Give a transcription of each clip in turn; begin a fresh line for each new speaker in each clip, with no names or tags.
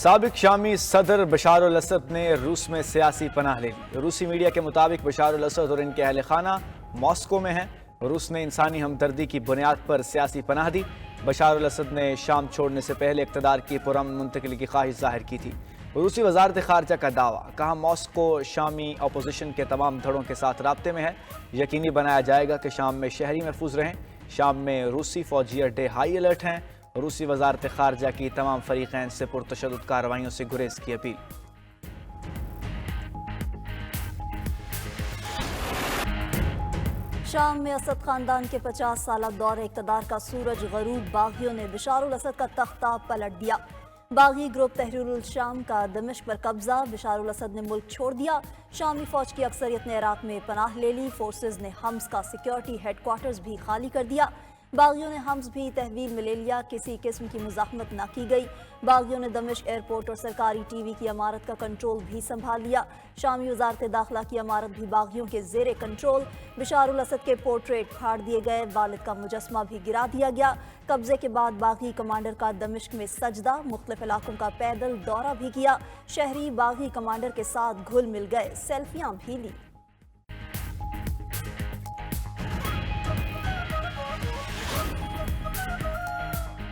سابق شامی صدر بشار الاسد نے روس میں سیاسی پناہ لے لی۔ روسی میڈیا کے مطابق بشار الاسد اور ان کے اہل خانہ ماسکو میں ہیں۔ روس نے انسانی ہمدردی کی بنیاد پر سیاسی پناہ دی۔ بشار الاسد نے شام چھوڑنے سے پہلے اقتدار کی پرامن منتقلی کی خواہش ظاہر کی تھی۔ روسی وزارت خارجہ کا دعویٰ، کہا ماسکو شامی اپوزیشن کے تمام دھڑوں کے ساتھ رابطے میں ہے، یقینی بنایا جائے گا کہ شام میں شہری محفوظ رہیں۔ شام میں روسی فوجی اڈے ہائی الرٹ ہیں۔ روسی وزارت خارجہ کی تمام فریقین سے پرتشدد کارروائیوں سے گریز کی اپیل۔
شام میں اسد خاندان کے 50 سالہ دور اقتدار کا سورج غروب، باغیوں نے بشار الاسد کا تختہ پلٹ دیا۔ باغی گروپ تحریر الشام کا دمشق پر قبضہ، بشار الاسد نے ملک چھوڑ دیا۔ شامی فوج کی اکثریت نے عراق میں پناہ لے لی۔ فورسز نے حمص کا سیکیورٹی ہیڈ کوارٹرز بھی خالی کر دیا۔ باغیوں نے حمص بھی تحویل میں لے لیا، کسی قسم کی مزاحمت نہ کی گئی۔ باغیوں نے دمشق ایئرپورٹ اور سرکاری ٹی وی کی عمارت کا کنٹرول بھی سنبھال لیا۔ شامی وزارت داخلہ کی عمارت بھی باغیوں کے زیر کنٹرول۔ بشار الاسد کے پورٹریٹ پھاڑ دیے گئے، والد کا مجسمہ بھی گرا دیا گیا۔ قبضے کے بعد باغی کمانڈر کا دمشق میں سجدہ، مختلف علاقوں کا پیدل دورہ بھی کیا۔ شہری باغی کمانڈر کے ساتھ گھل مل گئے، سیلفیاں بھی لی۔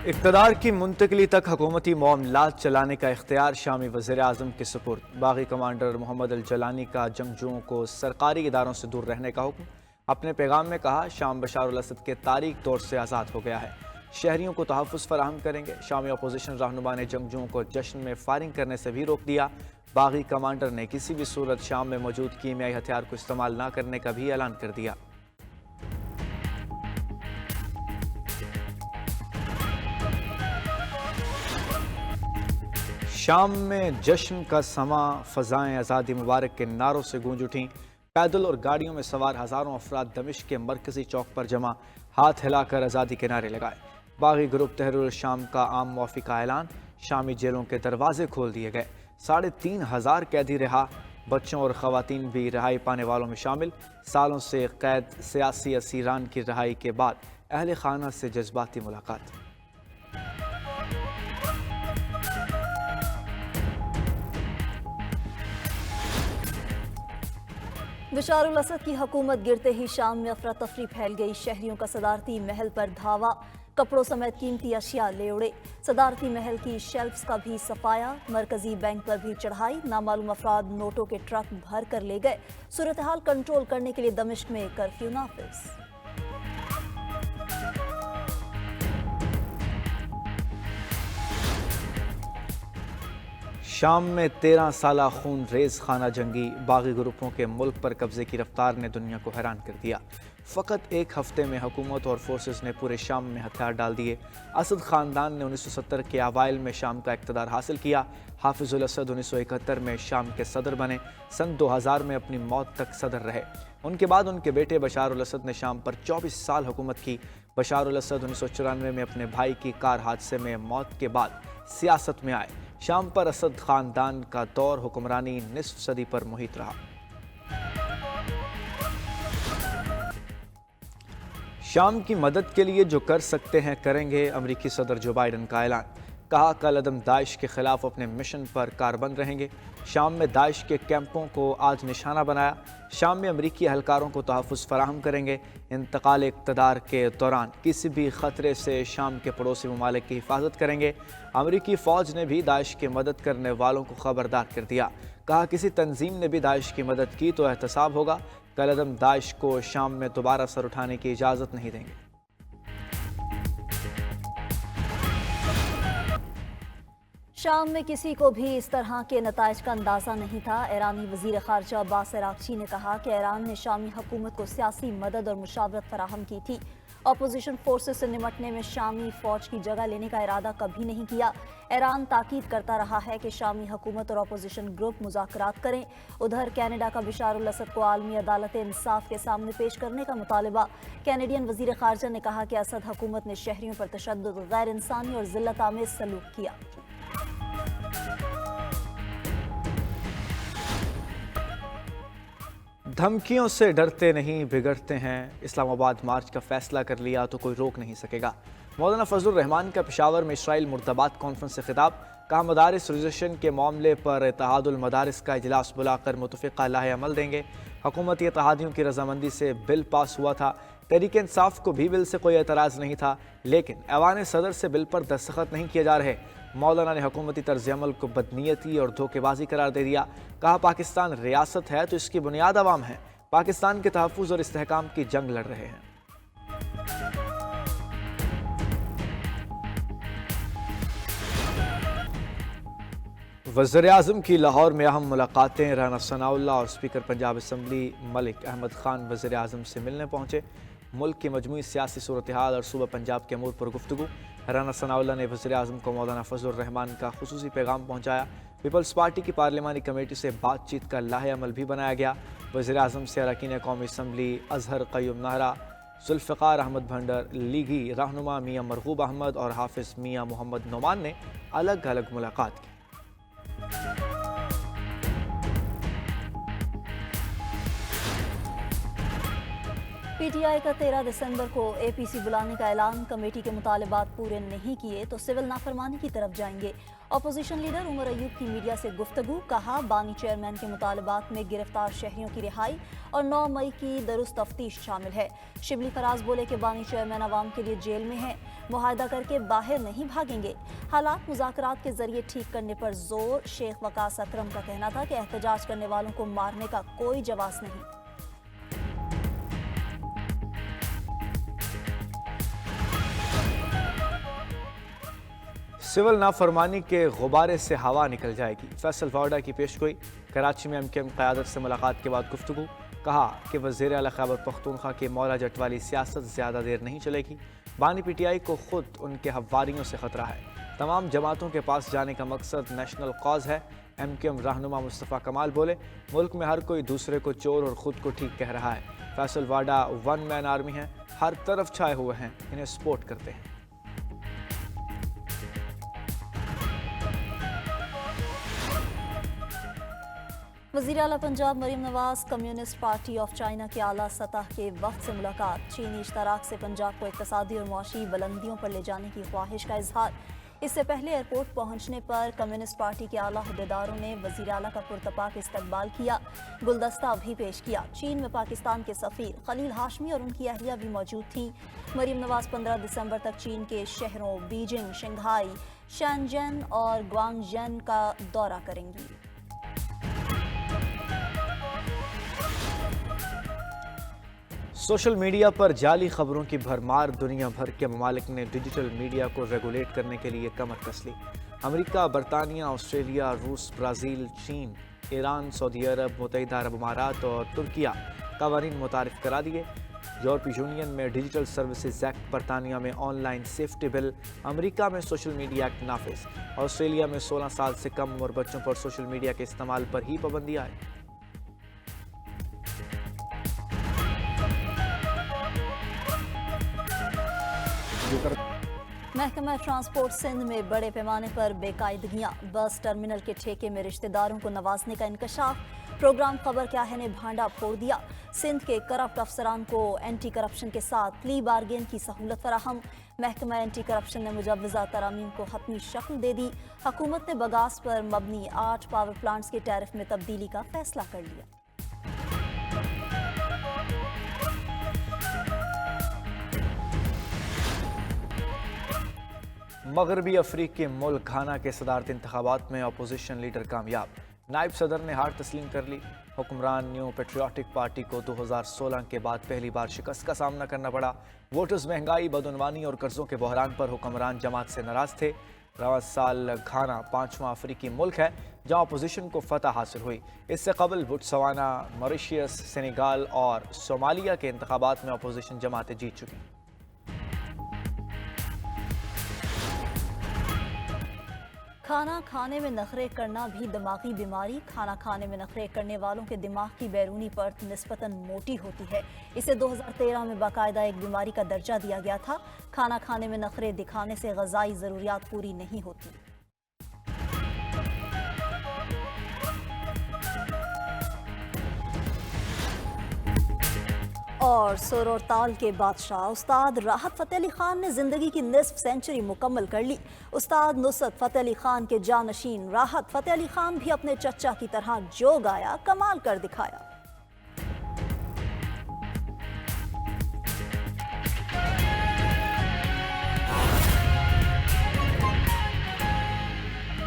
اقتدار کی منتقلی تک حکومتی معاملات چلانے کا اختیار شامی وزیر اعظم کے سپرد۔ باغی کمانڈر محمد الجلانی کا جنگجوؤں کو سرکاری اداروں سے دور رہنے کا حکم۔ اپنے پیغام میں کہا شام بشار الاسد کے تاریک دور سے آزاد ہو گیا ہے، شہریوں کو تحفظ فراہم کریں گے۔ شامی اپوزیشن رہنما نے جنگجوؤں کو جشن میں فائرنگ کرنے سے بھی روک دیا۔ باغی کمانڈر نے کسی بھی صورت شام میں موجود کیمیائی ہتھیار کو استعمال نہ کرنے کا بھی اعلان کر دیا۔ شام میں جشن کا سما، فضائیں آزادی مبارک کے نعروں سے گونج اٹھیں۔ پیدل اور گاڑیوں میں سوار ہزاروں افراد دمشق کے مرکزی چوک پر جمع، ہاتھ ہلا کر آزادی کے نعرے لگائے۔ باغی گروپ تحریر الشام کا عام معافی کا اعلان، شامی جیلوں کے دروازے کھول دیے گئے۔ 3500 قیدی رہا، بچوں اور خواتین بھی رہائی پانے والوں میں شامل۔ سالوں سے قید سیاسی اسیران کی رہائی کے بعد اہل خانہ سے جذباتی ملاقات۔
بشار الاسد کی حکومت گرتے ہی شام میں افراتفری پھیل گئی، شہریوں کا صدارتی محل پر دھاوا، کپڑوں سمیت قیمتی اشیاء لے اڑے۔ صدارتی محل کی شیلفز کا بھی صفایا، مرکزی بینک پر بھی چڑھائی، نامعلوم افراد نوٹوں کے ٹرک بھر کر لے گئے۔ صورتحال کنٹرول کرنے کے لیے دمشق میں کرفیو نافذ۔
شام میں 13 سالہ خون ریز خانہ جنگی، باغی گروپوں کے ملک پر قبضے کی رفتار نے دنیا کو حیران کر دیا۔ فقط ایک ہفتے میں حکومت اور فورسز نے پورے شام میں ہتھیار ڈال دیے۔ اسد خاندان نے 1970 کے اوائل میں شام کا اقتدار حاصل کیا۔ حافظ الاسد 1971 میں شام کے صدر بنے، سن 2000 میں اپنی موت تک صدر رہے۔ ان کے بعد ان کے بیٹے بشار الاسد نے شام پر 24 سال حکومت کی۔ بشار الاسد 1994 میں اپنے بھائی کی کار حادثے میں موت کے بعد سیاست میں آئے۔ شام پر اسد خاندان کا دور حکمرانی نصف صدی پر محیط رہا۔ شام کی مدد کے لیے جو کر سکتے ہیں کریں گے، امریکی صدر جو بائیڈن کا اعلان۔ کہا کل عدم داعش کے خلاف اپنے مشن پر کاربند رہیں گے۔ شام میں داعش کے کیمپوں کو آج نشانہ بنایا۔ شام میں امریکی اہلکاروں کو تحفظ فراہم کریں گے۔ انتقال اقتدار کے دوران کسی بھی خطرے سے شام کے پڑوسی ممالک کی حفاظت کریں گے۔ امریکی فوج نے بھی داعش کی مدد کرنے والوں کو خبردار کر دیا۔ کہا کسی تنظیم نے بھی داعش کی مدد کی تو احتساب ہوگا۔ کل عدم داعش کو شام میں دوبارہ سر اٹھانے کی اجازت نہیں دیں گے۔
شام میں کسی کو بھی اس طرح کے نتائج کا اندازہ نہیں تھا۔ ایرانی وزیر خارجہ عباس عراقچی نے کہا کہ ایران نے شامی حکومت کو سیاسی مدد اور مشاورت فراہم کی تھی۔ اپوزیشن فورسز سے نمٹنے میں شامی فوج کی جگہ لینے کا ارادہ کبھی نہیں کیا۔ ایران تاکید کرتا رہا ہے کہ شامی حکومت اور اپوزیشن گروپ مذاکرات کریں۔ ادھر کینیڈا کا بشار الاسد کو عالمی عدالت انصاف کے سامنے پیش کرنے کا مطالبہ۔ کینیڈین وزیر خارجہ نے کہا کہ اسد حکومت نے شہریوں پر تشدد، غیر انسانی اور ذلت آمیز سلوک کیا۔
دھمکیوں سے ڈرتے نہیں بگڑتے ہیں، اسلام آباد مارچ کا فیصلہ کر لیا تو کوئی روک نہیں سکے گا۔ مولانا فضل الرحمان کا پشاور میں اسرائیل مردباد کانفرنس سے خطاب، کہا مدارس ریزرویشن کے معاملے پر اتحاد المدارس کا اجلاس بلا کر متفقہ لائحہ عمل دیں گے۔ حکومتی اتحادیوں کی رضامندی سے بل پاس ہوا تھا۔ تحریک انصاف کو بھی بل سے کوئی اعتراض نہیں تھا، لیکن ایوان صدر سے بل پر دستخط نہیں کیے جا رہے۔ مولانا نے حکومتی طرز عمل کو بدنیتی اور دھوکے بازی قرار دے دیا۔ کہا پاکستان ریاست ہے تو اس کی بنیاد عوام ہے، پاکستان کے تحفظ اور استحکام کی جنگ لڑ رہے ہیں۔ وزیراعظم کی لاہور میں اہم ملاقاتیں۔ رانا ثناءاللہ اور اسپیکر پنجاب اسمبلی ملک احمد خان وزیراعظم سے ملنے پہنچے۔ ملک کی مجموعی سیاسی صورتحال اور صوبہ پنجاب کے امور پر گفتگو۔ رانا ثناءاللہ نے وزیراعظم کو مولانا فضل الرحمان کا خصوصی پیغام پہنچایا۔ پیپلز پارٹی کی پارلیمانی کمیٹی سے بات چیت کا لائحہ عمل بھی بنایا گیا۔ وزیراعظم سے اراکین قومی اسمبلی اظہر قیوم نہرا، ذوالفقار احمد بھنڈر، لیگی رہنما میاں مرغوب احمد اور حافظ میاں محمد نعمان نے الگ الگ ملاقات کی۔
پی ٹی آئی کا 13 دسمبر کو اے پی سی بلانے کا اعلان۔ کمیٹی کے مطالبات پورے نہیں کیے تو سول نافرمانی کی طرف جائیں گے۔ اپوزیشن لیڈر عمر ایوب کی میڈیا سے گفتگو۔ کہا بانی چیئرمین کے مطالبات میں گرفتار شہریوں کی رہائی اور 9 مئی کی درست تفتیش شامل ہے۔ شبلی فراز بولے کہ بانی چیئرمین عوام کے لیے جیل میں ہیں، معاہدہ کر کے باہر نہیں بھاگیں گے۔ حالات مذاکرات کے ذریعے ٹھیک کرنے پر زور۔ شیخ وقاص اکرم کا کہنا تھا کہ احتجاج کرنے والوں کو مارنے کا کوئی جواز نہیں۔
سول نافرمانی کے غبارے سے ہوا نکل جائے گی، فیصل واڈا کی پیشگوئی۔ کراچی میں ایم کیو ایم قیادت سے ملاقات کے بعد گفتگو۔ کہا کہ وزیر اعلیٰ خیبر پختونخوا کی مولا جٹ والی سیاست زیادہ دیر نہیں چلے گی۔ بانی پی ٹی آئی کو خود ان کے حواریوں سے خطرہ ہے۔ تمام جماعتوں کے پاس جانے کا مقصد نیشنل کاز ہے۔ ایم کیو ایم رہنما مصطفیٰ کمال بولے ملک میں ہر کوئی دوسرے کو چور اور خود کو ٹھیک کہہ رہا ہے۔ فیصل واڈا ون مین آرمی ہیں، ہر طرف چھائے ہوئے ہیں، انہیں سپورٹ کرتے ہیں۔
وزیر اعلیٰ Punjab Maryam Nawaz communist party of China کے اعلیٰ سطح کے وفد سے ملاقات۔ چینی اشتراک سے پنجاب کو اقتصادی اور معاشی بلندیوں پر لے جانے کی خواہش کا اظہار۔ اس سے پہلے ایئرپورٹ پہنچنے پر کمیونسٹ پارٹی کے اعلیٰ عہدیداروں نے وزیر اعلیٰ کا پرتپاک استقبال کیا، گلدستہ بھی پیش کیا۔ چین میں پاکستان کے سفیر خلیل ہاشمی اور ان کی اہلیہ بھی موجود تھیں۔ مریم نواز 15 دسمبر تک چین کے شہروں بیجنگ، شنگھائی، شینجن اور گوانگژن کا دورہ کریں گی۔
سوشل میڈیا پر جعلی خبروں کی بھرمار۔ دنیا بھر کے ممالک نے ڈیجیٹل میڈیا کو ریگولیٹ کرنے کے لیے کمر کس لی۔ امریکہ، برطانیہ، آسٹریلیا، روس، برازیل، چین، ایران، سعودی عرب، متحدہ عرب امارات اور ترکیہ قوانین متعارف کرا دیے۔ یورپی یونین میں ڈیجیٹل سروسز ایکٹ، برطانیہ میں آن لائن سیفٹی بل، امریکہ میں سوشل میڈیا ایکٹ نافذ۔ آسٹریلیا میں 16 سال سے کم عمر بچوں پر سوشل میڈیا کے استعمال پر ہی پابندی عائد۔
محکمہ ٹرانسپورٹ سندھ میں بڑے پیمانے پر بے قاعدگیاں۔ بس ٹرمینل کے ٹھیکے میں رشتہ داروں کو نوازنے کا انکشاف۔ پروگرام خبر کیا ہے نے بھانڈا پھوڑ دیا۔ سندھ کے کرپٹ افسران کو اینٹی کرپشن کے ساتھ پلی بارگین کی سہولت فراہم۔ محکمہ اینٹی کرپشن نے مجوزہ ترامیم کو حتمی شکل دے دی۔ حکومت نے بگاس پر مبنی 8 پاور پلانٹس کے ٹیرف میں تبدیلی کا فیصلہ کر لیا۔
مغربی افریقی ملک گھانا کے صدارتی انتخابات میں اپوزیشن لیڈر کامیاب۔ نائب صدر نے ہار تسلیم کر لی۔ حکمران نیو پیٹریوٹک پارٹی کو 2016 کے بعد پہلی بار شکست کا سامنا کرنا پڑا۔ ووٹرز مہنگائی، بدعنوانی اور قرضوں کے بحران پر حکمران جماعت سے ناراض تھے۔ رواں سال گھانا 5واں افریقی ملک ہے جہاں اپوزیشن کو فتح حاصل ہوئی۔ اس سے قبل بوتسوانا، موریشیس، سینیگال اور صومالیہ کے انتخابات میں اپوزیشن جماعتیں جیت چکی۔
کھانا کھانے میں نخرے کرنا بھی دماغی بیماری۔ کھانا کھانے میں نخرے کرنے والوں کے دماغ کی بیرونی پرت نسبتاً موٹی ہوتی ہے۔ اسے 2013 میں باقاعدہ ایک بیماری کا درجہ دیا گیا تھا۔ کھانا کھانے میں نخرے دکھانے سے غذائی ضروریات پوری نہیں ہوتی۔ اور سر اور تال کے بادشاہ استاد راحت فتح علی خان نے زندگی کی نصف سینچری مکمل کر لی۔ استاد نصرت فتح علی خان کے جانشین راحت فتح علی خان بھی اپنے چچا کی طرح جو گایا کمال کر دکھایا۔